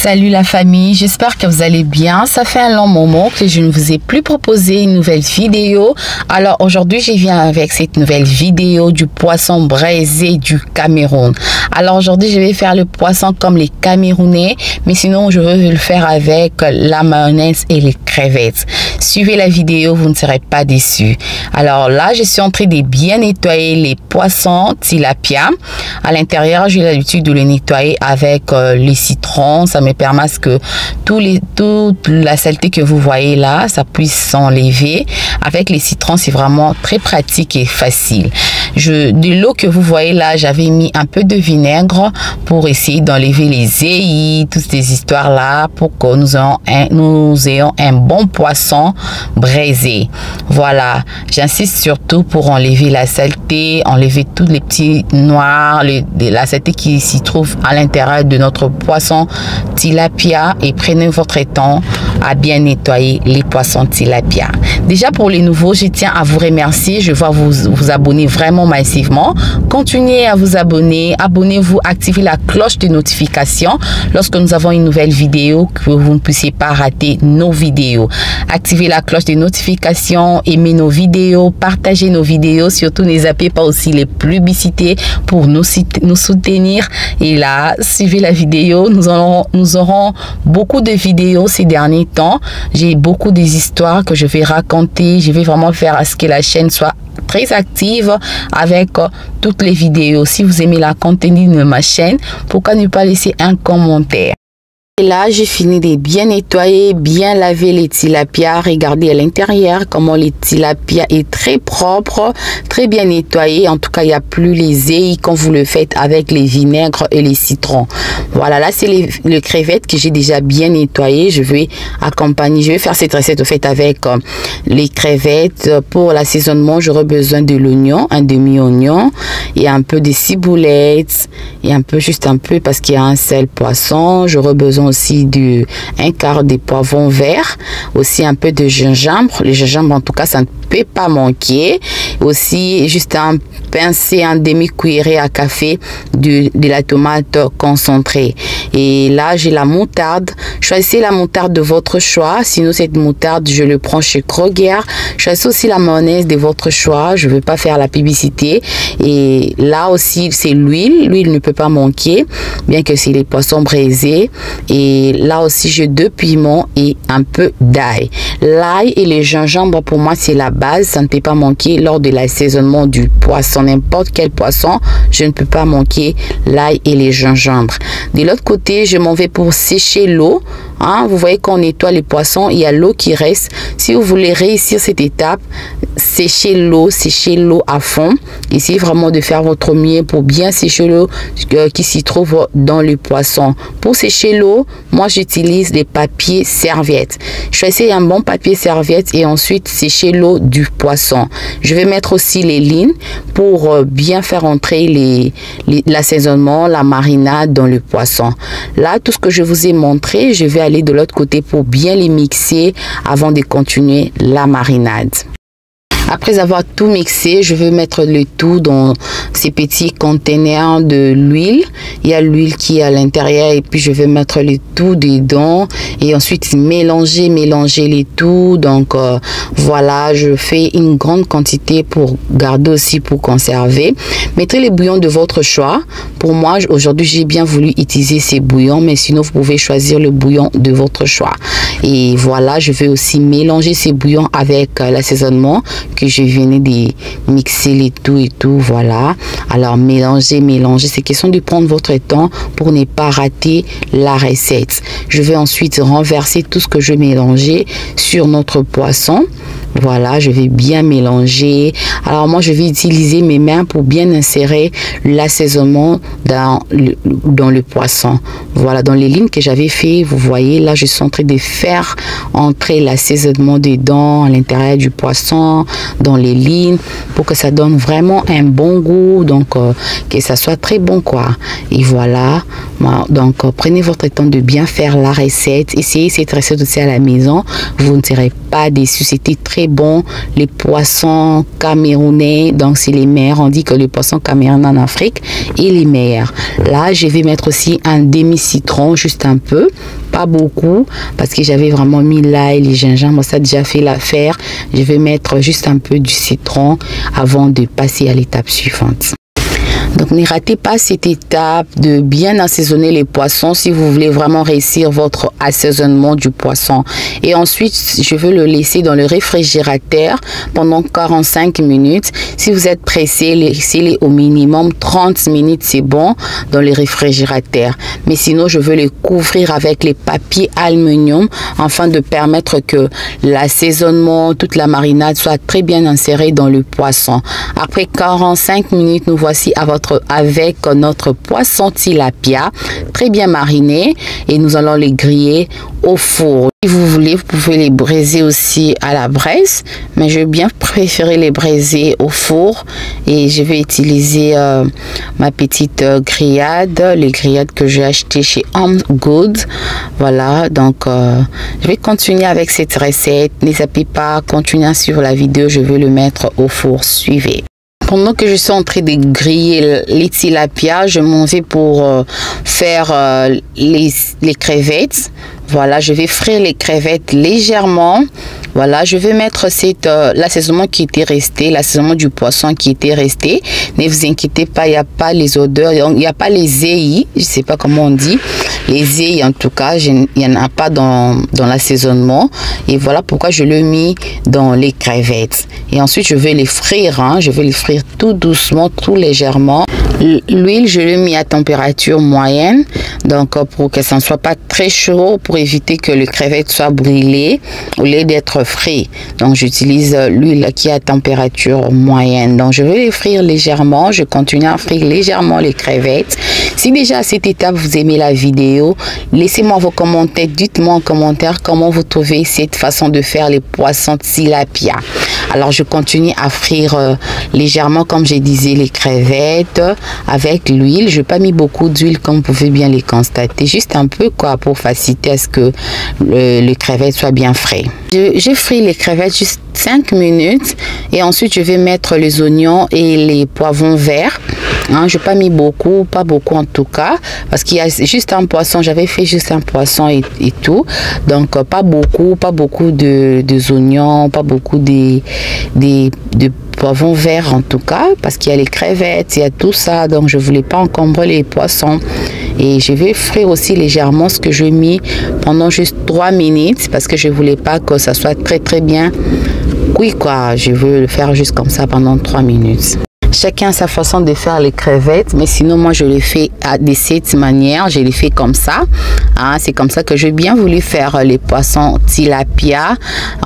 Salut la famille, j'espère que vous allez bien. Ça fait un long moment que je ne vous ai plus proposé une nouvelle vidéo. Alors aujourd'hui, je viens avec cette nouvelle vidéo du poisson braisé du Cameroun. Alors aujourd'hui, je vais faire le poisson comme les Camerounais, mais sinon je veux le faire avec la mayonnaise et les crevettes. Suivez la vidéo, vous ne serez pas déçus. Alors là, je suis en train de bien nettoyer les poissons tilapia. À l'intérieur, j'ai l'habitude de les nettoyer avec les citrons. Ça me permet que toute la saleté que vous voyez là, ça puisse s'enlever. Avec les citrons, c'est vraiment très pratique et facile. De l'eau que vous voyez là, j'avais mis un peu de vinaigre pour essayer d'enlever les éis, toutes ces histoires là, pour que nous ayons un bon poisson braisé. Voilà, j'insiste surtout pour enlever la saleté, enlever tous les petits noirs, la saleté qui s'y trouve à l'intérieur de notre poisson tilapia, et prenez votre temps à bien nettoyer les poissons tilapia. Déjà pour les nouveaux, je tiens à vous remercier. Je vois vous abonner vraiment massivement. Continuez à vous abonner, abonnez-vous, activez la cloche de notification lorsque nous avons une nouvelle vidéo, que vous ne puissiez pas rater nos vidéos. Activez la cloche de notification, aimez nos vidéos, partagez nos vidéos, surtout ne zappez pas aussi les publicités pour nous soutenir. Et là, suivez la vidéo, nous aurons beaucoup de vidéos ces derniers temps. J'ai beaucoup des histoires que je vais raconter. Je vais vraiment faire à ce que la chaîne soit très active avec toutes les vidéos. Si vous aimez la contenu de ma chaîne, pourquoi ne pas laisser un commentaire? Et là, j'ai fini de bien nettoyer, bien laver les tilapia. Regardez à l'intérieur comment les tilapia est très propre, très bien nettoyé. En tout cas, il n'y a plus les éis quand vous le faites avec les vinaigres et les citrons. Voilà, là, c'est les crevettes que j'ai déjà bien nettoyé. Je vais faire cette recette au fait avec les crevettes. Pour l'assaisonnement, j'aurai besoin de l'oignon, un demi-oignon et un peu de ciboulette et juste un peu parce qu'il y a un seul poisson. J'aurai besoin aussi un quart de poivron vert, aussi un peu de gingembre. Le gingembre, en tout cas, ça ne peut pas manquer. Aussi juste un pincé, un demi-cuillerée à café de la tomate concentrée. Et là, j'ai la moutarde. Choisissez la moutarde de votre choix. Sinon, cette moutarde, je le prends chez Kroger. Choisissez aussi la mayonnaise de votre choix. Je ne veux pas faire la publicité. Et là aussi, c'est l'huile. L'huile ne peut pas manquer, bien que c'est les poissons braisés. Et là aussi, j'ai 2 piments et un peu d'ail. L'ail et le gingembre, pour moi, c'est la base. Ça ne peut pas manquer lors de l'assaisonnement du poisson. N'importe quel poisson, je ne peux pas manquer l'ail et les gingembre. De l'autre côté, je m'en vais pour sécher l'eau. Vous voyez qu'on nettoie les poissons, il y a l'eau qui reste. Si vous voulez réussir cette étape, séchez l'eau à fond. Essayez vraiment de faire votre mieux pour bien sécher l'eau qui s'y trouve dans le poisson. Pour sécher l'eau, moi j'utilise des papiers serviettes. Choisissez un bon papier serviette et ensuite sécher l'eau du poisson. Je vais mettre aussi les lignes pour bien faire entrer l'assaisonnement, la marinade dans le poisson. Là, tout ce que je vous ai montré, je vais aller de l'autre côté pour bien les mixer avant de continuer la marinade. Après avoir tout mixé, je vais mettre le tout dans ces petits conteneurs de l'huile. Il y a l'huile qui est à l'intérieur et puis je vais mettre le tout dedans et ensuite mélanger les tout. Donc voilà, je fais une grande quantité pour garder aussi pour conserver. Mettez les bouillons de votre choix. Pour moi, aujourd'hui, j'ai bien voulu utiliser ces bouillons, mais sinon, vous pouvez choisir le bouillon de votre choix. Et voilà, je vais aussi mélanger ces bouillons avec l'assaisonnement que je venais de mixer les tout et tout. Voilà, alors mélangez, c'est question de prendre votre temps pour ne pas rater la recette. Je vais ensuite renverser tout ce que je mélangeais sur notre poisson. Voilà, je vais bien mélanger. Alors moi, je vais utiliser mes mains pour bien insérer l'assaisonnement dans le poisson. Voilà, dans les lignes que j'avais fait, vous voyez, là, je suis en train de faire entrer l'assaisonnement dedans, à l'intérieur du poisson, dans les lignes, pour que ça donne vraiment un bon goût, donc que ça soit très bon, quoi. Et voilà, donc prenez votre temps de bien faire la recette. Essayez cette recette aussi à la maison, vous ne serez pas déçus. C'était très très bon les poissons camerounais. Donc c'est les meilleurs, on dit que les poissons camerounais en Afrique est les meilleurs. Là je vais mettre aussi un demi citron, juste un peu, pas beaucoup, parce que j'avais vraiment mis l'ail et les gingembre, ça a déjà fait l'affaire. Je vais mettre juste un peu du citron avant de passer à l'étape suivante. Donc ne ratez pas cette étape de bien assaisonner les poissons si vous voulez vraiment réussir votre assaisonnement du poisson. Et ensuite, je veux le laisser dans le réfrigérateur pendant 45 minutes. Si vous êtes pressé, laissez-les au minimum 30 minutes, c'est bon, dans le réfrigérateur. Mais sinon, je veux les couvrir avec les papiers aluminium afin de permettre que l'assaisonnement, toute la marinade soit très bien insérée dans le poisson. Après 45 minutes, nous voici avec notre poisson tilapia très bien mariné et nous allons les griller au four. Si vous voulez, vous pouvez les braiser aussi à la braise, mais je vais bien préférer les braiser au four et je vais utiliser ma petite grillade, les grillades que j'ai achetées chez Home Goods. Voilà, donc je vais continuer avec cette recette. N'hésitez pas à continuer à suivre la vidéo, je vais le mettre au four. Suivez. Pendant que je suis en train de griller les tilapia, je m'en vais pour faire les crevettes. Voilà, je vais frire les crevettes légèrement. Voilà, je vais mettre l'assaisonnement qui était resté, l'assaisonnement du poisson qui était resté. Ne vous inquiétez pas, il n'y a pas les odeurs, il n'y a pas les éillis, je ne sais pas comment on dit. Les éillis, en tout cas, il n'y en a pas dans l'assaisonnement. Et voilà pourquoi je le mis dans les crevettes. Et ensuite, je vais les frire, hein, je vais les frire tout doucement, tout légèrement. L'huile, je l'ai mis à température moyenne, donc pour que ça ne soit pas très chaud, pour éviter que le crevette soit brûlé au lieu d'être frit. Donc j'utilise l'huile qui est à température moyenne. Donc je vais les frire légèrement, je continue à frire légèrement les crevettes. Si déjà à cette étape vous aimez la vidéo, laissez-moi vos commentaires, dites-moi en commentaire comment vous trouvez cette façon de faire les poissons tilapia. Alors je continue à frire légèrement, comme je disais, les crevettes avec l'huile. Je n'ai pas mis beaucoup d'huile comme vous pouvez bien les constater, juste un peu quoi, pour faciliter à ce que le crevette soit bien frais. Je fris les crevettes juste 5 minutes et ensuite je vais mettre les oignons et les poivrons verts. Hein, je n'ai pas mis beaucoup, pas beaucoup en tout cas, parce qu'il y a juste un poisson, j'avais fait juste un poisson et tout, donc pas beaucoup de oignons, pas beaucoup de poivrons verts en tout cas, parce qu'il y a les crevettes, il y a tout ça, donc je voulais pas encombrer les poissons. Et je vais frire aussi légèrement ce que je mis pendant juste 3 minutes, parce que je voulais pas que ça soit très bien cuit quoi. Je veux le faire juste comme ça pendant 3 minutes. Chacun a sa façon de faire les crevettes, mais sinon moi je les fais de cette manière, je les fais comme ça. Hein, c'est comme ça que j'ai bien voulu faire les poissons tilapia.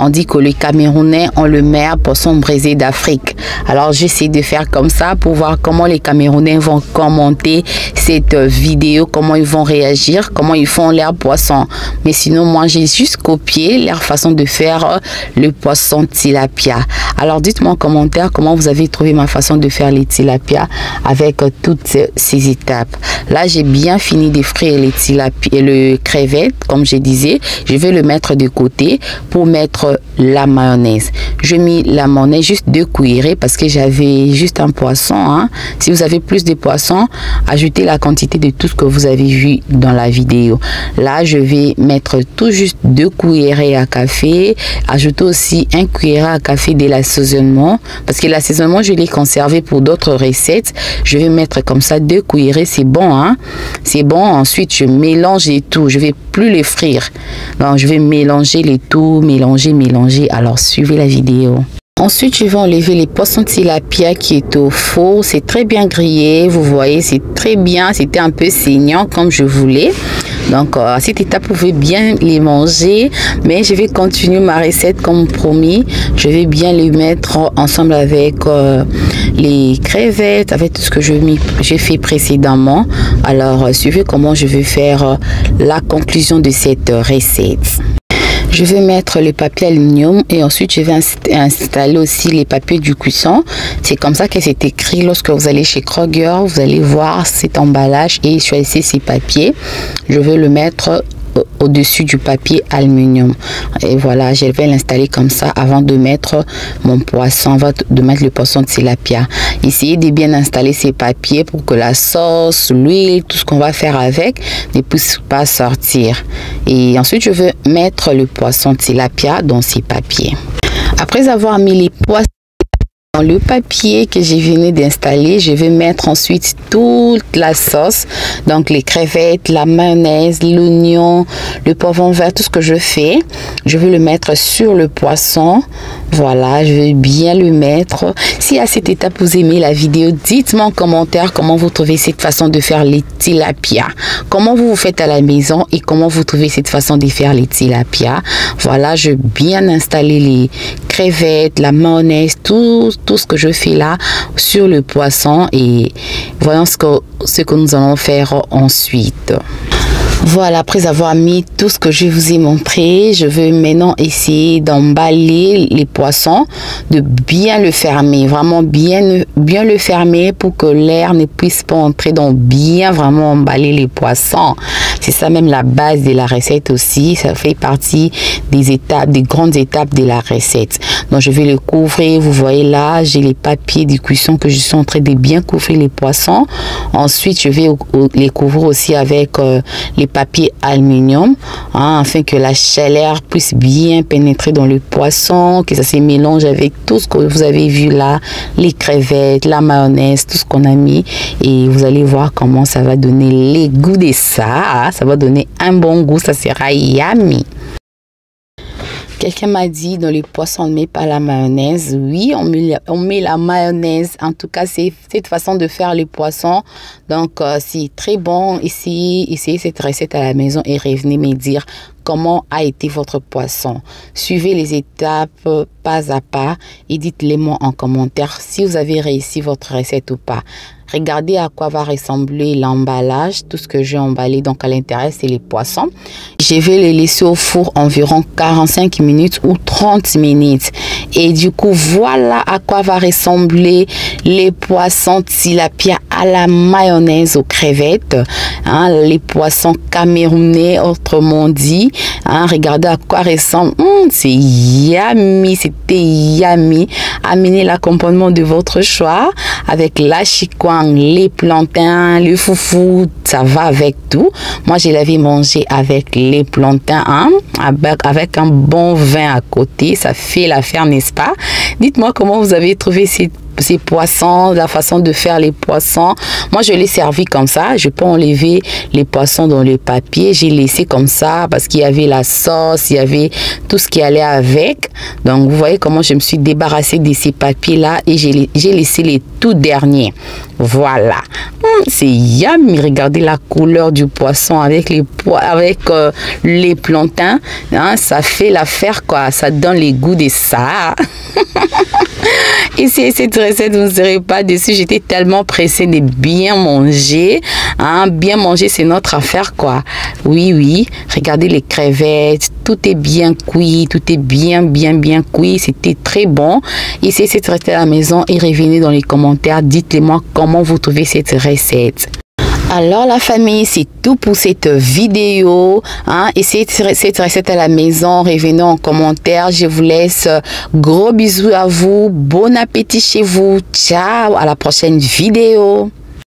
On dit que les Camerounais ont le meilleur poisson braisé d'Afrique. Alors j'essaie de faire comme ça pour voir comment les Camerounais vont commenter cette vidéo, comment ils vont réagir, comment ils font leur poisson. Mais sinon moi j'ai juste copié leur façon de faire le poisson tilapia. Alors dites-moi en commentaire comment vous avez trouvé ma façon de faire les tilapia avec toutes ces étapes. Là j'ai bien fini de frire les tilapia et le crevette, comme je disais. Je vais le mettre de côté pour mettre la mayonnaise. Je mis la mayonnaise juste 2 cuillerées parce que j'avais juste un poisson. Hein. Si vous avez plus de poissons, ajoutez la quantité de tout ce que vous avez vu dans la vidéo. Là je vais mettre tout juste 2 cuillerées à café. Ajoutez aussi 1 cuillère à café de l'assaisonnement, parce que l'assaisonnement je l'ai conservé pour d'autres recettes. Je vais mettre comme ça 2 cuillerées, c'est bon, hein, c'est bon. Ensuite je mélange les tout, je vais plus les frire, donc je vais mélanger les tout, mélanger. Alors suivez la vidéo. Ensuite, je vais enlever les poissons tilapia qui est au four. C'est très bien grillé, vous voyez, c'est très bien. C'était un peu saignant comme je voulais. Donc, à cette étape, vous pouvez bien les manger. Mais je vais continuer ma recette comme promis. Je vais bien les mettre ensemble avec les crevettes, avec tout ce que j'ai fait précédemment. Alors, suivez comment je vais faire la conclusion de cette recette. Je vais mettre le papier aluminium et ensuite je vais installer aussi les papiers du cuisson. C'est comme ça que c'est écrit lorsque vous allez chez Kroger. Vous allez voir cet emballage et choisissez ces papiers. Je vais le mettre au-dessus du papier aluminium. Et voilà, je vais l'installer comme ça avant de mettre mon poisson, avant de mettre le poisson de tilapia. Essayez de bien installer ces papiers pour que la sauce, l'huile, tout ce qu'on va faire avec ne puisse pas sortir. Et ensuite, je vais mettre le poisson de tilapia dans ces papiers. Après avoir mis les poissons dans le papier que j'ai venu d'installer, je vais mettre ensuite toute la sauce, donc les crevettes, la mayonnaise, l'oignon, le poivron vert, tout ce que je fais. Je vais le mettre sur le poisson. Voilà, je vais bien le mettre. Si à cette étape vous aimez la vidéo, dites-moi en commentaire comment vous trouvez cette façon de faire les tilapia. Comment vous faites à la maison et comment vous trouvez cette façon de faire les tilapia. Voilà, je vais bien installer les crevettes, la mayonnaise, tout ce que je fais là sur le poisson et voyons ce que nous allons faire ensuite. Voilà, après avoir mis tout ce que je vous ai montré, je vais maintenant essayer d'emballer les poissons, de bien le fermer, vraiment bien le fermer pour que l'air ne puisse pas entrer, donc bien vraiment emballer les poissons. C'est ça même la base de la recette aussi, ça fait partie des étapes, des grandes étapes de la recette. Donc je vais le couvrir, vous voyez là, j'ai les papiers de cuisson que je suis en train de bien couvrir les poissons. Ensuite, je vais les couvrir aussi avec les papiers aluminium, hein, afin que la chaleur puisse bien pénétrer dans le poisson, que ça se mélange avec tout ce que vous avez vu là, les crevettes, la mayonnaise, tout ce qu'on a mis, et vous allez voir comment ça va donner les goûts de ça, hein, ça va donner un bon goût, ça sera yummy. Quelqu'un m'a dit dans les poissons on ne met pas la mayonnaise. Oui, on met la mayonnaise. En tout cas, c'est cette façon de faire les poissons. Donc, c'est très bon. Essayez cette recette à la maison et revenez me dire comment a été votre poisson. Suivez les étapes pas à pas et dites-les moi en commentaire si vous avez réussi votre recette ou pas. Regardez à quoi va ressembler l'emballage, tout ce que j'ai emballé. Donc à l'intérieur, c'est les poissons. Je vais les laisser au four environ 45 minutes ou 30 minutes. Et du coup, voilà à quoi va ressembler les poissons tilapia à la mayonnaise aux crevettes. Hein, les poissons camerounais, autrement dit. Hein, regardez à quoi ressemble. C'est yummy, c'était yummy. Amenez l'accompagnement de votre choix avec la chikwang, les plantains, le foufou, ça va avec tout. Moi, je l'avais mangé avec les plantains, hein, avec un bon vin à côté. Ça fait l'affaire, n'est-ce pas? Dites-moi comment vous avez trouvé ces poissons, la façon de faire les poissons. Moi, je l'ai servi comme ça. Je peux enlever les poissons dans le papier. J'ai laissé comme ça parce qu'il y avait la sauce, il y avait tout ce qui allait avec. Donc, vous voyez comment je me suis débarrassée de ces papiers-là et j'ai laissé les tout derniers. Voilà. C'est yummy. Regardez la couleur du poisson avec les plantains. Hein, ça fait l'affaire, quoi. Ça donne les goûts de ça. Et si cette recette, vous ne serez pas dessus. J'étais tellement pressée de bien manger. Hein, bien manger, c'est notre affaire, quoi. Oui. Regardez les crevettes. Tout est bien cuit. Tout est bien cuit. C'était très bon. Essayez cette recette à la maison et revenez dans les commentaires. Dites-moi comment vous trouvez cette recette. Alors la famille, c'est tout pour cette vidéo. Hein? Essayez cette recette à la maison. Revenez en commentaire. Je vous laisse. Gros bisous à vous. Bon appétit chez vous. Ciao. À la prochaine vidéo.